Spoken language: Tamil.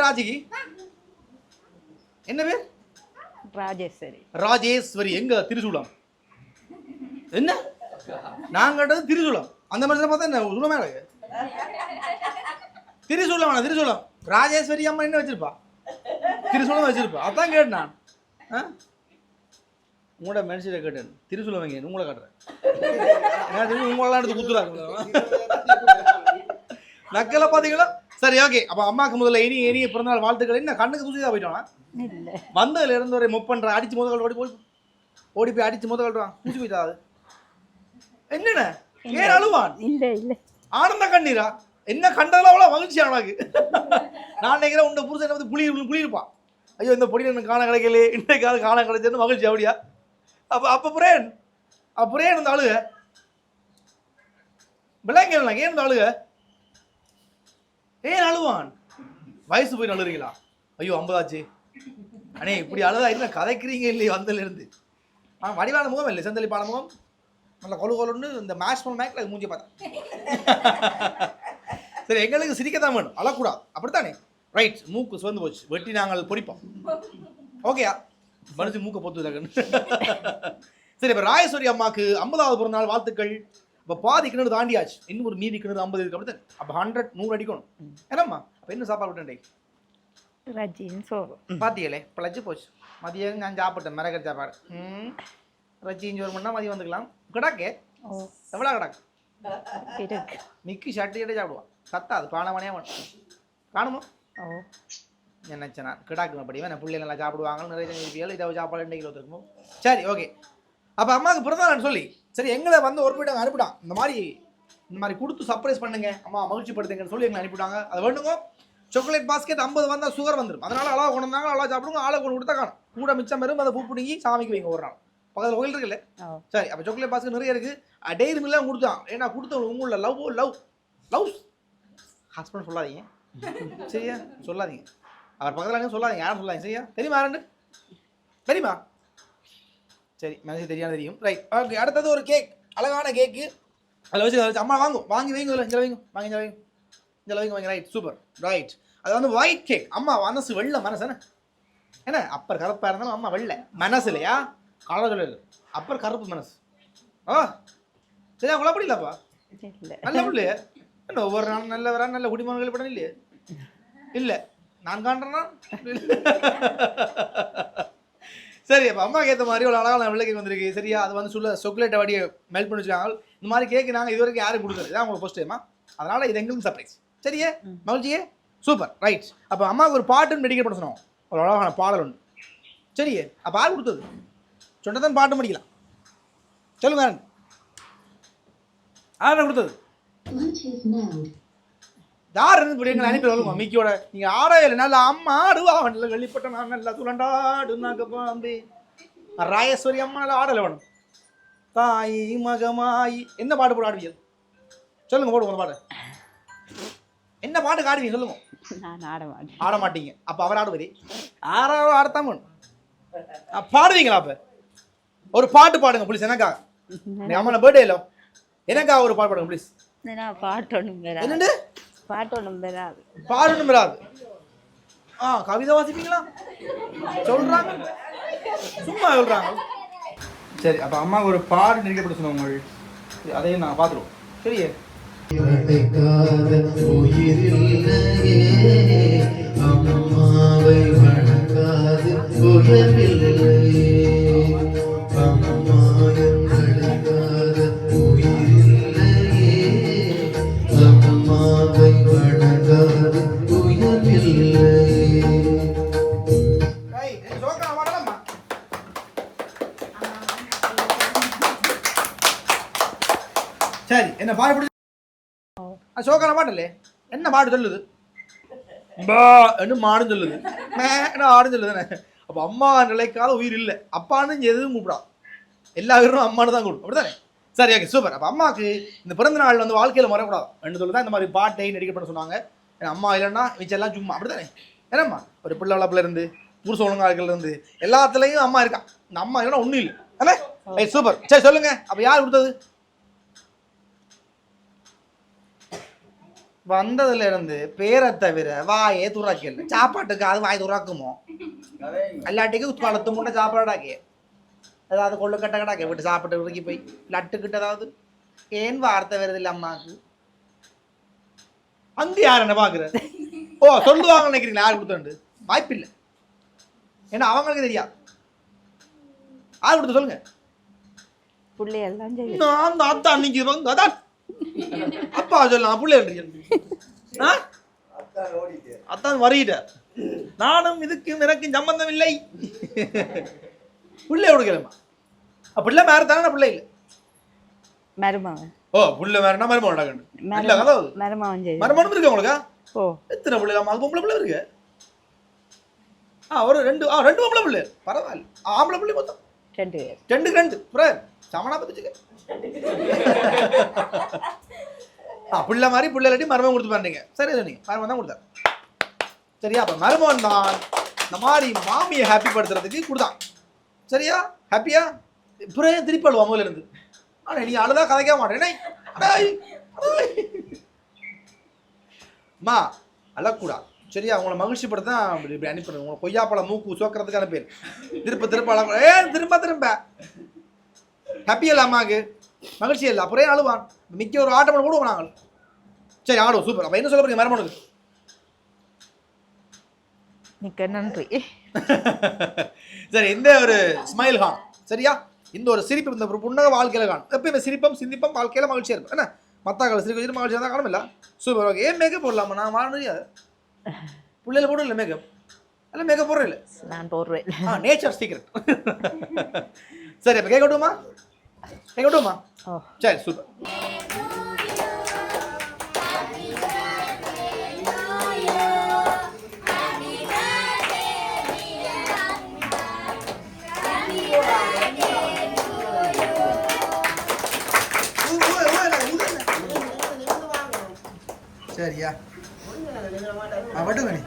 பேர் ஆச்சிக்கு? என்ன பேர்? ராஜேஸ்வரி. ராஜேஸ்வரி. எங்க? திருசூலம். என்ன நான் கேட்டது திருசூலம். அந்த மாதிரி பார்த்தா என்ன சுலமே இருக்கு. திருசூலம் வேணா, திருசூலம். ராஜேஸ்வரி அம்மா என்ன வச்சிருப்பா? திருசூலம் வச்சிருப்பா. அதான் கேட்டேன் நான். உங்களோட மனுஷரை கேட்டேன். திருசூலம் வைங்க, உங்களை காட்டுறேன். உங்களெல்லாம் எடுத்து குத்துறாங்க நக்கலை பார்த்தீங்களா? சரி, ஓகே. அப்போ அம்மாவுக்கு முதல்ல இனிய பிறந்தநாள் வாழ்த்துக்கள். என்ன கண்ணுக்கு தூசிதான் போயிட்டோம்னா வந்ததுல இருந்து ஒரு முப்பன்ற அடிச்சு முதல் ஓடி போய் அடிச்சு முதல் கட்டுவான். தூசி போயிட்டா அது என்னென்ன ஏன் அழுவான்? ஆனந்த கண்ணீரா? என்ன கண்டதுல அவ்வளோ மகிழ்ச்சி அவனுக்கு. நான் நினைக்கிறேன் உண்ட புருஷன் வந்து புளியிருப்பான். ஐயோ இந்த பொடி எனக்கு காண கிடைக்கல, இன்றைக்காவது காண கிடைச்சது மகிழ்ச்சி. அப்படியா? அப்போ புரேன் இந்த அழுக விளையாங்க. ஏன் இந்த அழுக? ஏன் அழுவான்? வயசு போய் அழுறீங்களா? ஐயோ 50 ஆச்சு அண்ணே இப்படி அழுதா இல்லை கதைக்கிறீங்க இல்லையே வந்ததுல இருந்து. வடிவான முகம் இல்லை, செந்தளிப்பான முகம், நல்ல கொழுன்னு இந்த மேட்ச் பண்ண மேக்ல மூஞ்சி பார்த்தேன். சரி, எங்களுக்கு சிரிக்கத்தான் வேணும், அழக்கூடாது. அப்படித்தானே? ரைட். மூக்கு சிவந்து போச்சு, வெட்டி நாங்கள் பொடிப்போம். ஓகேயா? மனுஷன் மூக்கை பொத்துதாக்கன்னு. சரி, இப்போ ராஜேஸ்வரி அம்மாவுக்கு 50வது பிறந்தநாள் வாழ்த்துக்கள். இப்போ பாதி கிணறு தாண்டியாச்சு, இன்னும் ஒரு மீதி கிணறு 50 இருக்கு. அப்படித்தான். அப்போ 100 அடிக்கணும். என்னம்மா அப்போ என்ன சாப்பாடு விட்டேன்? ரஜின்னு சோறு. பாத்தியலே பிழைச்சி போச்சு. மதியம் நான் சாப்பிட்டேன் மிளகர் சாப்பாடு. ரஜின்னு சோறு பண்ணால் மதியம் வந்துக்கலாம். கிடாக்கே எவ்வளோ கிடாக்கு மிக்கி ஷர்ட்டு கிட்டே சாப்பிடுவான். சத்தாது பானமனையாக வேணும். காணுமோ? நினைச்சேன் கிடாக்கு அப்படி வேணா பிள்ளைங்க நல்லா சாப்பிடுவாங்க. நிறைய இதை சாப்பாடு 2 கிலோ இருக்குமோ. சரி, ஓகே. அப்போ அம்மாவுக்கு பிறந்தான்னு சொல்லி சரி எங்களை வந்து ஒரு போய்ட்டு அனுப்பிட்டான். இந்த மாதிரி கொடுத்து சர்ப்ரைஸ் பண்ணுங்க அம்மா, மகிழ்ச்சி படுத்துங்கன்னு சொல்லி எங்களை அனுப்பிவிட்டாங்க. அதை வேணுங்க. சாக்லேட் பாஸ்கெட் 50 வந்தால் சுகர் வந்துடும். அதனால அளவு கொண்டு வந்தாங்க, அளவு சாப்பிடுங்க. ஆளை கொண்டு கொடுத்தா காணும். கூட மிச்சம் பெரும் அதை பூ பிடிங்கி சாமிக்கு வைங்க ஒரு நாள். பக்கத்தில் கோயில் இருக்குல்ல. சரி, அப்போ சாக்லேட் பாஸ்கெட் நிறைய இருக்குது. டெய்ரி மில்லாம் கொடுத்தான். ஏன்னா கொடுத்த உங்களில் லவ் ஹஸ்பண்ட் சொல்லாதீங்க சரியா? சொல்லாதீங்க. அவர் பக்கத்தில் சொல்லாதீங்க, யாரும் சொல்லாதீங்க சரியா? தெரியுமா? யாருன்னு தெரியுமா? சரி, மனசு தெரியாது, தெரியும். Right, okay. அடுத்தது ஒரு கேக், அழகான கேக்கு. அதில் வச்சு அம்மா வாங்கி வைங்க. இதில் வைங்க, வாங்க. Right, super. ரைட், அது வந்து ஒயிட் கேக். அம்மா மனசு வெள்ளை மனசு என்ன? அப்பர் கருப்பாக இருந்தாலும் அம்மா வெள்ளை மனசு இல்லையா? கலர் சொல்லு. அப்பர் கருப்பு மனசு. சரியா? குழப்படி இல்லைப்பா? நல்ல பிள்ளையா? என்ன ஒவ்வொரு நாள் நல்ல வரா நல்ல குடிமகன்கள் படம் இல்லையே? இல்லை, நான் காண்றேன்னா. சரி, அப்போ அம்மாவுக்கு ஏற்ற மாதிரி ஒரு அழகான வெள்ளை கேக் வந்திருக்கு சரியா? அது வந்து சாக்லேட்டை வடியை மெல்ட் பண்ணி வச்சுக்காங்க. இந்த மாதிரி கேக்கு நாங்கள் இது வரைக்கும் யாரும் கொடுக்குறது இதான் உங்களுக்கு ஃபர்ஸ்ட் டைமா. அதனால இது எங்களுக்கு சர்ப்ரைஸ் சரியே? மகிழ்ச்சியே? சூப்பர். ரைட், அப்போ அம்மாவுக்கு ஒரு பாட்டுன்னு மெடிக்கேட் பண்ண சொன்னோம். ஒரு அழகான பாடல் ஒன்று சரியே? அப்போ யார் கொடுத்தது? சொன்னதான் பாட்டு படிக்கலாம். சொல்லுங்க, யார் கொடுத்தது? யார் இப்படி எங்களை அனுப்பி சொல்லுங்க. மிக்கியோட நீங்கள் ஆடையில நல்லா அம்மா ஆடுவா நல்ல வெளிப்பட்ட நான் நல்லா துளண்டாடு. ராஜேஸ்வரி அம்மா நல்லா ஆடலை வேணும். தாயி மகமாயி என்ன பாட்டு போட ஆடுவீங்க? சொல்லுங்க, போடுவோம் பாட்டு. என்ன பாட்டுக்கு ஆடுவீங்க சொல்லுங்க. ஆட மாட்டீங்க. அப்போ அவர் ஆடுவதே ஆறாவது ஆடத்தான் பாடுவீங்களா? அப்போ ஒரு பாட்டு பாடுங்க ப்ளீஸ். எனக்கா அம்மா பர்த்டே இல்லை, எனக்கா ஒரு பாட்டு பாடுங்க ப்ளீஸ். என்னண்டு பாடணும் வராது. கவிதை வாசிப்பீங்களா? சொல்றாங்க, சும்மா சொல்றாங்க. சரி, அப்போ அம்மாவுக்கு ஒரு பாட்டு நெருக்கப்பட்டு சொன்னவங்க அதையும் நான் பார்த்துருவோம் சரியே? அம்மாவை வணங்காது உயர்வில்லையே, அம்மாவும் வணங்காத உயிரில்லையே, அம்மாவை வணங்காது உயர்வில்லையே. சரி, என்ன பாடு சோக்கான பாட்டல்லே? என்ன பாடு சொல்லுது? மாடுன்னு சொல்லுது, ஆடுன்னு சொல்லுதுன்னு. அப்போ அம்மா நிலைக்கால உயிர் இல்லை, அப்பான்னு எதுவும் கூப்பிடா, எல்லா உயிரும் அம்மானு தான் கூடும். அப்படித்தானே? சரி, ஓகே, சூப்பர். அப்போ அம்மாவுக்கு இந்த பிறந்த நாள் வந்து வாழ்க்கையில் மறக்கூடாது ரெண்டு சொல்லி தான் இந்த மாதிரி பாட்டை நடிக்கப்பட சொன்னாங்க. ஏன்னா அம்மா இல்லைன்னா மிச்செல்லாம் சும்மா. அப்படித்தானே? ஏன்னாம்மா ஒரு பிள்ளை வளர்ப்புல இருந்து புருஷ ஒழுங்காக்கல இருந்து எல்லாத்துலேயும் அம்மா இருக்கான். இந்த அம்மா இல்லைன்னா ஒன்றும் இல்லை. அண்ணே சூப்பர். சரி, சொல்லுங்க, அப்போ யார் கொடுத்தது? வந்ததுல இருந்து பேரை தவிர வாயே துறாக்கல. சாப்பாட்டுக்கு அது வாய் துறாக்குமோ? எல்லாட்டிக்கும் குளத்து முட்டை சாப்பாடாக்கே ஏதாவது கொள்ளு கட்ட கடாக்கே விட்டு சாப்பிட்டு உருக்கி போய் லட்டுக்கிட்ட ஏதாவது ஏன் வார்த்தை வருது இல்லை அம்மாவுக்கு? அங்க யார் என்ன பாக்குற? ஓ சொல்லுவாங்க நினைக்கிறீங்களா? யார் கொடுத்தோண்டு வாய்ப்பில்லை. ஏன்னா அவங்களுக்கு தெரியாது. யார் கொடுத்து சொல்லுங்க. பிள்ளையெல்லாம் நான் அத்தான் அன்னைக்கு அதான் அப்பா சொல்லலாம் பிள்ளை அத்தான் வரிட்ட நானும் இதுக்கும் எனக்கும் சம்பந்தம் இல்லை. பிள்ளை கொடுக்கலமா பிள்ளை மேற தானே பிள்ளை இல்லை மருமகன். ஓ புள்ள வேறனா மருமகன் இல்ல கதாவது மருமகன் செய்து மருமகனும் இருக்கு உங்களுக்கு? ஓ எத்தனை பிள்ளை? அது பொம்பளை பிள்ளை இருக்கு. ஒரு ரெண்டு பொம்பளை பிள்ளை பரவாயில்ல. ஆம்பளை பிள்ளை மொத்தம் 2 பேர். 2 புரியல் சமனா பத்துச்சுக்க. பிள்ளை மாதிரி பிள்ளை இல்லாட்டி மருமகன் கொடுத்து பாருங்க. சரி சொன்னீங்க. மருமகன் தான் கொடுத்தாரு. சரியா? அப்ப மருமகன் தான் இந்த மாதிரி மாமியை ஹாப்பி படுத்துறதுக்கு கொடுத்தான். சரியா? ஹாப்பியா? புரிய திருப்பி அழுவா முதல்ல இருந்து. ஆனா நீ அழுதா கதைக்க மாட்டேன். அம்மா அழக்கூடாது. சரியா? உங்களை மகிழ்ச்சி படுத்த இப்படி அனுப்பிடுங்க. உங்களை கொய்யாப்பழம் மூக்கு சோக்கிறதுக்கு அனுப்பி திரும்ப அழக்கூடாது. திரும்ப ஹாப்பியா இல்லை அம்மாவுக்கு? மகிழ்ச்சி இல்லை. அப்புறம் அழுவான். மிக்க ஒரு ஆட்டம் போடுவோம் நாங்கள். சரி ஆடுவோம். சூப்பர். அப்ப என்ன சொல்ல போறீங்க மருமகனுக்கு? மிக்க நன்றி. சரி இந்த ஒரு ஸ்மைல் கான். சரியா? இந்த ஒரு சிரிப்பு, இந்த ஒரு புன்னக வாழ்க்கையில காணும். எப்பயுமே சிரிப்பம் சிந்திப்பம் வாழ்க்கையில மகிழ்ச்சியா இருக்கும். என்ன மத்தாக்கள் சிரிப்பு மகிழ்ச்சியா தான் காணும். இல்ல சூப்பர். ஓகே. ஏன் மேக்கப் போடலாமா? நான் வாழ முடியாது. பிள்ளைல போடும் இல்லை மேக்கப். அல்ல மேக்கப் போடுற இல்லை. நான் போடுவேன். Nature secret. சரி அப்ப கேட்கட்டுமா? சரி சூப்பர். சரியா? வட்டுங்க நீ.